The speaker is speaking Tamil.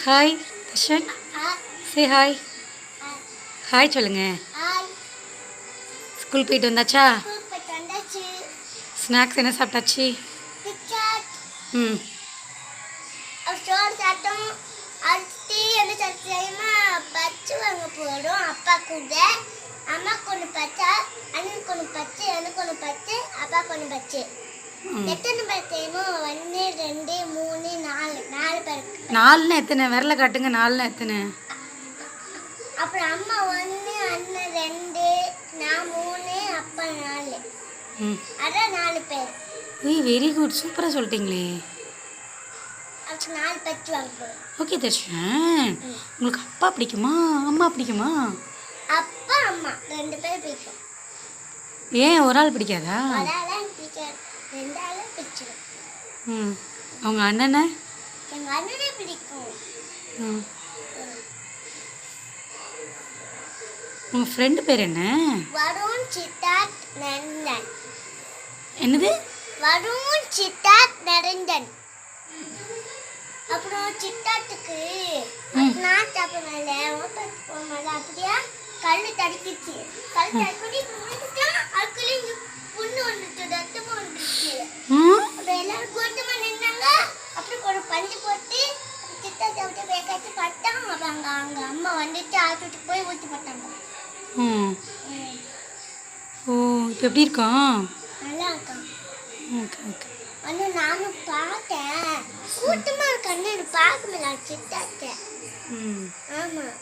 Hi Darshan, say hi. Hi சொல்லுங்க. ஸ்கூல் போயிட்டு வந்தாச்சா? ஸ்நாக்ஸ் என்ன சாப்பிட்டாச்சு? ம் பச்சு வாங்க போகிறோம். அப்பா கூட அம்மா கொண்டு பச்சை, அண்ணன் கொண்டு பச்சை, எனக்கு கொண்டு பச்சை, அப்பா கொண்டு பச்சை. எத்தனை பேர் தெரியுமோ? 1 2 3 4 பேர். 4ன்னு எத்தனை விரல காட்டுங்க? 4ன்னு எத்தனை? அப்புறம் அம்மா 1, அண்ணன் 2, நான் 3, அப்பா 4. அதான் 4 பேர். ஏய் வெரி குட், சூப்பராக சொல்லிட்டீங்களே. அப்புறம் 4 பச்சு வாங்க போகிறோம். ஓகே தர்ஷன், உங்களுக்கு அப்பா பிடிக்குமா அம்மா பிடிக்குமா? அப்பா அம்மா 2 பேர் பிடிக்கும். ஏன் ஒரு ஆள் பிடிக்காதா? ஒரு ஆள் பிடிக்காது, 2 ஆள் பிடிச்சிடும். அவங்க அண்ணனை? எங்கள் அண்ணனே பிடிக்கும். உங்கள் ஃப்ரெண்டு பேர் என்ன? வருண், சித்தார்த், நரந்தன். என்னது? வருண், சித்தார்த், நரந்தன். அப்புறம் சித்தார்த்துக்கு நான் சாப்பிடல, ஓப்பன் போகல, அப்படியா கல் தடுக்கிச்சு. கல் தடுக்கி அதுக்குள்ளே இங்கே புண்ணு வந்துச்சு, ரத்தமாக வந்துச்சு. அப்புறம் எல்லாரும் கூட்டமாக நின்னாங்க. அப்புறம் ஒரு பஞ்சு போட்டு சித்தார்த்தை விட்டு வேக்காச்சு பட்டாங்க. அப்புறம் அங்கே அம்மா வந்துட்டு ஆட்டுட்டு போய் ஊற்றி போட்டாங்க. ஓ, இப்போ எப்படி இருக்கான்? நல்லா இருக்கான். Okay okay. ஆனால் நானும் பார்த்தேன், கூட்டமாக இருக்கான்னு பார்க்க முடியல சித்தார்த்தை. ம் ஆமாம்.